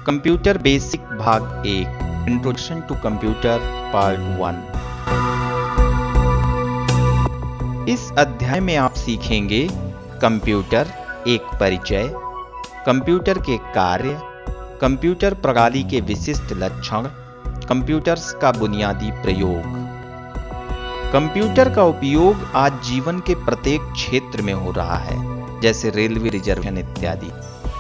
Computer basic भाग 1 introduction to computer part 1। इस अध्याय में आप सीखेंगे कंप्यूटर एक परिचय, कंप्यूटर के कार्य, कंप्यूटर प्रणाली के विशिष्ट लक्षण, कंप्यूटर्स का बुनियादी प्रयोग। कंप्यूटर का उपयोग आज जीवन के प्रत्येक क्षेत्र में हो रहा है, जैसे रेलवे रिजर्वेशन इत्यादि।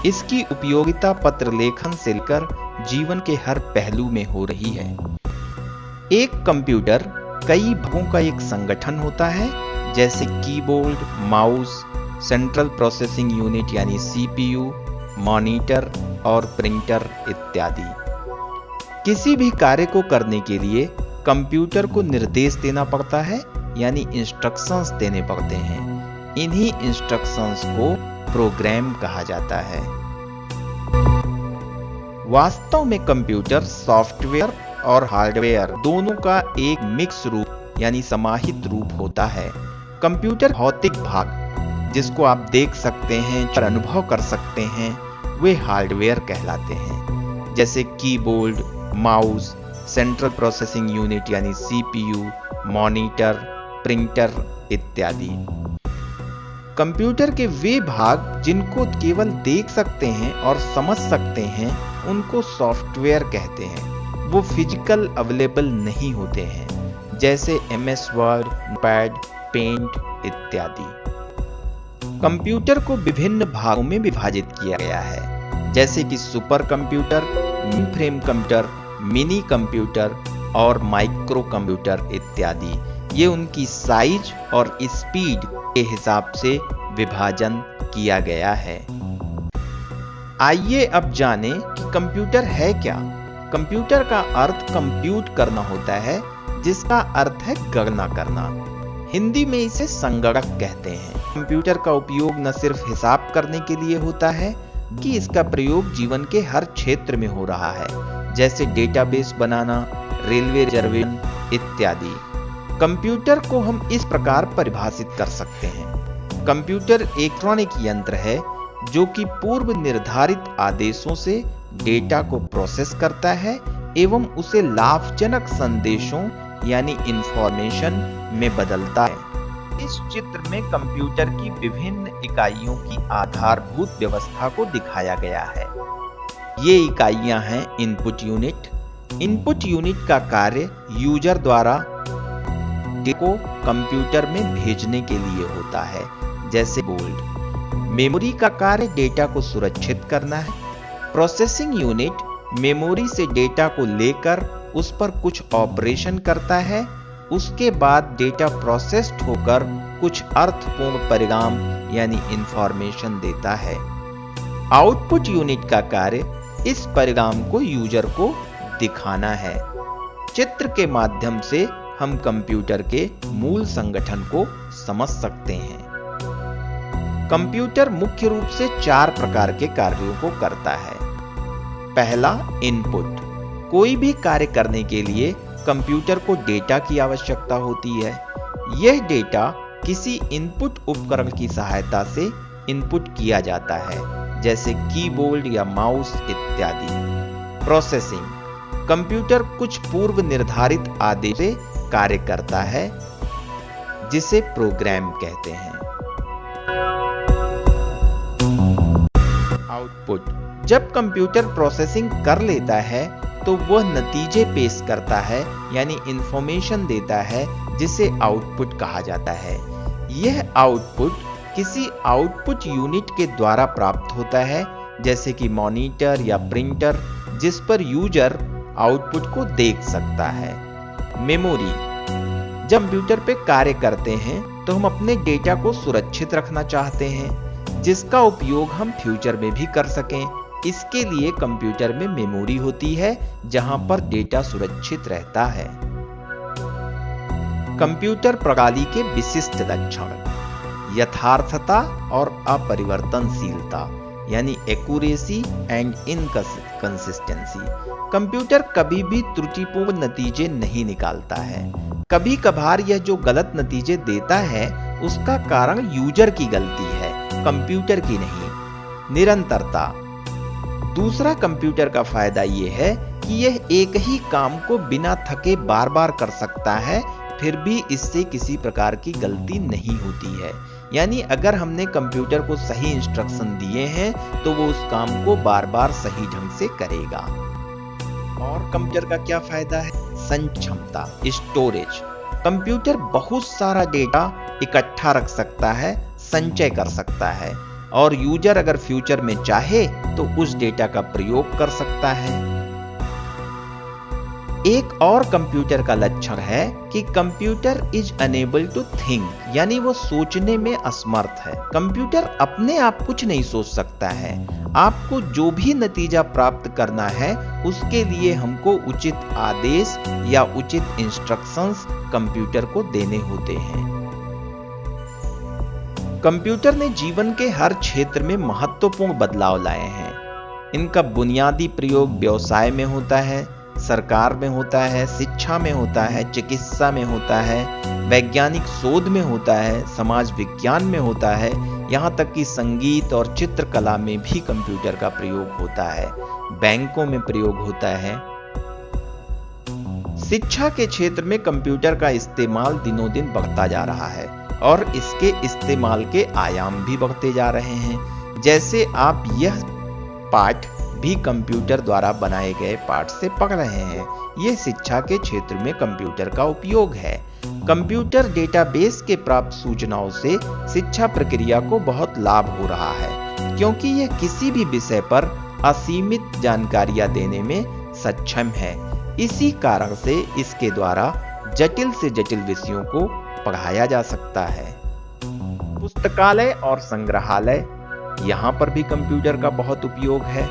इसकी उपयोगिता पत्र लेखन से लेकर जीवन के हर पहलू में हो रही है। एक कंप्यूटर कई भागों का एक संगठन होता है, जैसे keyboard, mouse, central processing unit यानी सीपीयू, मॉनिटर और प्रिंटर इत्यादि। किसी भी कार्य को करने के लिए कंप्यूटर को निर्देश देना पड़ता है, यानी इंस्ट्रक्शंस देने पड़ते हैं। इन्हीं इंस्ट्रक्शंस को प्रोग्राम कहा जाता है। वास्तव में कंप्यूटर सॉफ्टवेयर और हार्डवेयर दोनों का एक मिक्स रूप यानी समाहित रूप होता है। कंप्यूटर भौतिक भाग, जिसको आप देख सकते हैं और अनुभव कर सकते हैं, वे हार्डवेयर कहलाते हैं, जैसे keyboard, mouse, central processing unit यानी सीपीयू, मॉनिटर, प्रिंटर इत्यादि। कंप्यूटर के वे भाग जिनको केवल देख सकते हैं और समझ सकते हैं, उनको सॉफ्टवेयर कहते हैं। वो फिजिकल अवेलेबल नहीं होते हैं, जैसे MS वर्ड, पैड, पेंट इत्यादि। कंप्यूटर को विभिन्न भागों में विभाजित किया गया है, जैसे कि super computer, main frame computer, mini computer और माइक्रो कंप्यूटर इत्यादि। ये उनकी साइज और स्पीड के हिसाब से विभाजन किया गया है। आइए अब जानें कि कंप्यूटर है क्या। कंप्यूटर का अर्थ कंप्यूट करना होता है, जिसका अर्थ है गणना करना। हिंदी में इसे संगणक कहते हैं। कंप्यूटर का उपयोग न सिर्फ हिसाब करने के लिए होता है, कि इसका प्रयोग जीवन के हर क्षेत्र में हो रहा है, जैसे डेटाबेस बनाना, रेलवे रिजर्वेशन इत्यादि। कंप्यूटर को हम इस प्रकार परिभाषित कर सकते हैं। कंप्यूटर इलेक्ट्रॉनिक यंत्र है जो कि पूर्व निर्धारित आदेशों से डेटा को प्रोसेस करता है एवं उसे लाभजनक संदेशों यानी इंफॉर्मेशन में बदलता है। इस चित्र में कंप्यूटर की विभिन्न इकाइयों की आधारभूत व्यवस्था को दिखाया गया है। ये इकाइयां हैं इनपुट यूनिट। इनपुट यूनिट का कार्य यूजर द्वारा डेटा को कंप्यूटर में भेजने के लिए होता है, जैसे बोल्ड। मेमोरी का कार्य डेटा को सुरक्षित करना है। प्रोसेसिंग यूनिट मेमोरी से डेटा को लेकर उस पर कुछ ऑपरेशन करता है। उसके बाद डेटा प्रोसेस्ड होकर कुछ अर्थपूर्ण परिणाम यानी इंफॉर्मेशन देता है। आउटपुट यूनिट का कार्य इस परिणाम को यूजर को दिखाना है। चित्र के माध्यम से हम कंप्यूटर के मूल संगठन को समझ सकते हैं। कंप्यूटर मुख्य रूप से 4 प्रकार के कार्यों को करता है। पहला, इनपुट। कोई भी कार्य करने के लिए कंप्यूटर को डेटा की आवश्यकता होती है। यह डेटा किसी इनपुट उपकरण की सहायता से इनपुट किया जाता है, जैसे कीबोर्ड या माउस इत्यादि। प्रोसेसिंग। कंप्यूटर कुछ पूर्व निर्धारित आदेश से कार्य करता है, जिसे प्रोग्राम कहते हैं। आउटपुट। जब कंप्यूटर प्रोसेसिंग कर लेता है तो वह नतीजे पेश करता है, यानी इंफॉर्मेशन देता है, जिसे आउटपुट कहा जाता है। यह आउटपुट किसी आउटपुट यूनिट के द्वारा प्राप्त होता है, जैसे कि मॉनिटर या प्रिंटर, जिस पर यूजर आउटपुट को देख सकता है। मेमोरी। जब कंप्यूटर पे कार्य करते हैं तो हम अपने डेटा को सुरक्षित रखना चाहते हैं, जिसका उपयोग हम फ्यूचर में भी कर सकें। इसके लिए कंप्यूटर में मेमोरी होती है, जहां पर डेटा सुरक्षित रहता है। कंप्यूटर प्रणाली के विशिष्ट लक्षण: यथार्थता और अपरिवर्तनशीलता यानी एक्यूरेसी एंड इनकंसिस्टेंसी। कंप्यूटर कभी भी त्रुटिपूर्ण नतीजे नहीं निकालता है। कभी कभार यह जो गलत नतीजे देता है, उसका कारण यूजर की गलती है, कंप्यूटर की नहीं। निरंतरता। दूसरा कंप्यूटर का फायदा ये है कि यह एक ही काम को बिना थके बार बार कर सकता है, फिर भी इससे किसी प्रकार की गलती नहीं होती है। यानी अगर हमने कंप्यूटर को सही इंस्ट्रक्शन दिए हैं तो वो उस काम को बार बार सही ढंग से करेगा। और कंप्यूटर का क्या फायदा है? संचय क्षमता, स्टोरेज। कंप्यूटर बहुत सारा डेटा इकट्ठा रख सकता है, संचय कर सकता है, और यूजर अगर फ्यूचर में चाहे तो उस डेटा का प्रयोग कर सकता है। एक और कंप्यूटर का लक्षण है कि computer is enable to think, यानी वो सोचने में असमर्थ है। कंप्यूटर अपने आप कुछ नहीं सोच सकता है। आपको जो भी नतीजा प्राप्त करना है उसके लिए हमको उचित आदेश या उचित इंस्ट्रक्शंस कंप्यूटर को देने होते हैं। कंप्यूटर ने जीवन के हर क्षेत्र में महत्वपूर्ण बदलाव लाए हैं। इनका बुनियादी प्रयोग व्यवसाय में होता है, सरकार में होता है, शिक्षा में होता है, चिकित्सा में होता है, वैज्ञानिक शोध में होता है, समाज विज्ञान में होता है, यहाँ तक कि संगीत और चित्रकला में भी कंप्यूटर का प्रयोग होता है। बैंकों में प्रयोग होता है। शिक्षा के क्षेत्र में कंप्यूटर का इस्तेमाल दिनों दिन बढ़ता जा रहा है और इसके इस्तेमाल के आयाम भी बढ़ते जा रहे हैं। जैसे आप यह पाठ भी कंप्यूटर द्वारा बनाए गए पाठ से पढ़ रहे हैं। यह शिक्षा के क्षेत्र में कंप्यूटर का उपयोग है। कंप्यूटर डेटाबेस के प्राप्त सूचनाओं से शिक्षा प्रक्रिया को बहुत लाभ हो रहा है, क्योंकि यह किसी भी विषय पर असीमित जानकारियां देने में सक्षम है। इसी कारण से इसके द्वारा जटिल से जटिल विषयों को पढ़ाया जा सकता है। पुस्तकालय और संग्रहालय, यहाँ पर भी कंप्यूटर का बहुत उपयोग है।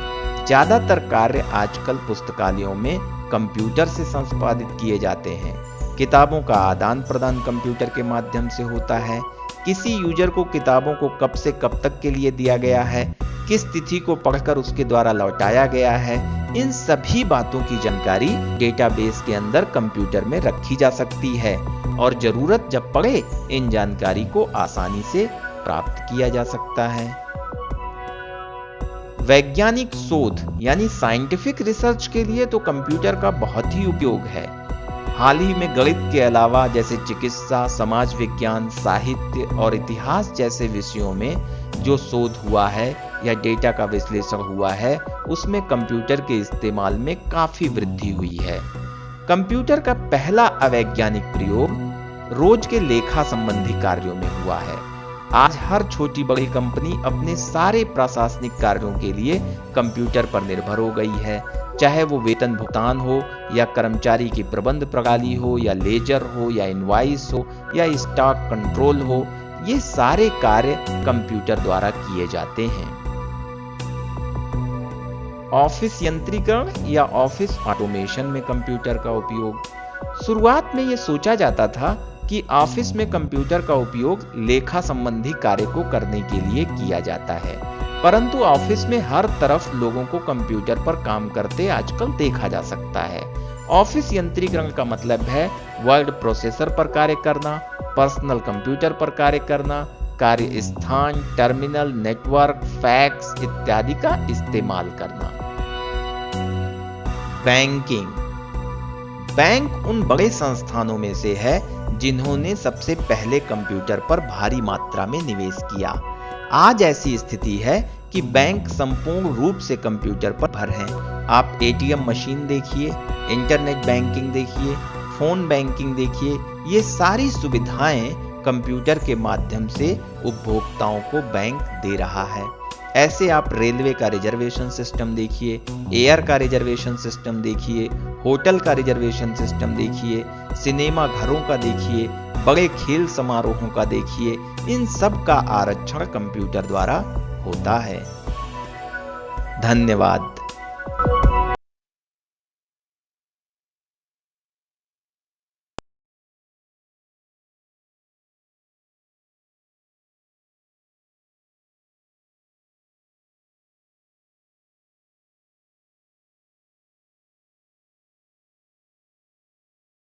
ज्यादातर कार्य आजकल पुस्तकालयों में कंप्यूटर से संपादित किए जाते हैं। किताबों का आदान प्रदान कंप्यूटर के माध्यम से होता है। किसी यूजर को किताबों को कब से कब तक के लिए दिया गया है, किस तिथि को पढ़कर उसके द्वारा लौटाया गया है, इन सभी बातों की जानकारी डेटाबेस के अंदर कंप्यूटर में रखी जा सकती है और जरूरत जब पड़े इन जानकारी को आसानी से प्राप्त किया जा सकता है। वैज्ञानिक शोध यानी साइंटिफिक रिसर्च के लिए तो कंप्यूटर का बहुत ही उपयोग है। हाल ही में गणित के अलावा जैसे चिकित्सा, समाज विज्ञान, साहित्य और इतिहास जैसे विषयों में जो शोध हुआ है या डेटा का विश्लेषण हुआ है, उसमें कंप्यूटर के इस्तेमाल में काफी वृद्धि हुई है। कंप्यूटर का पहला अवैज्ञानिक प्रयोग रोज के लेखा संबंधी कार्यों में हुआ है। आज हर छोटी बड़ी कंपनी अपने सारे प्रशासनिक कार्यों के लिए कंप्यूटर पर निर्भर हो गई है। चाहे वो वेतन भुगतान हो या कर्मचारी की प्रबंध प्रणाली हो या लेजर हो या इनवॉइस हो या स्टॉक कंट्रोल हो, ये सारे कार्य कंप्यूटर द्वारा किए जाते हैं। ऑफिस यंत्रीकरण या ऑफिस ऑटोमेशन में कंप्यूटर का उपयोग। शुरुआत में ये सोचा जाता था कि ऑफिस में कंप्यूटर का उपयोग लेखा संबंधी कार्य को करने के लिए किया जाता है, परंतु ऑफिस में हर तरफ लोगों को कंप्यूटर पर काम करते आजकल देखा जा सकता है। ऑफिस यंत्रीकरण का मतलब है वर्ड प्रोसेसर पर कार्य करना, पर्सनल कंप्यूटर पर कार्य करना, कार्य स्थान, टर्मिनल, नेटवर्क, फैक्स इत्यादि का इस्तेमाल करना। बैंकिंग। बैंक उन बड़े संस्थानों में से है जिन्होंने सबसे पहले कंप्यूटर पर भारी मात्रा में निवेश किया। आज ऐसी स्थिति है कि बैंक संपूर्ण रूप से कंप्यूटर पर निर्भर हैं। आप एटीएम मशीन देखिए, इंटरनेट बैंकिंग देखिए, फोन बैंकिंग देखिए, ये सारी सुविधाएं कंप्यूटर के माध्यम से उपभोक्ताओं को बैंक दे रहा है। ऐसे आप रेलवे का रिजर्वेशन सिस्टम देखिए, एयर का रिजर्वेशन सिस्टम देखिए, होटल का रिजर्वेशन सिस्टम देखिए, सिनेमा घरों का देखिए, बड़े खेल समारोहों का देखिए, इन सब का आरक्षण कंप्यूटर द्वारा होता है। धन्यवाद।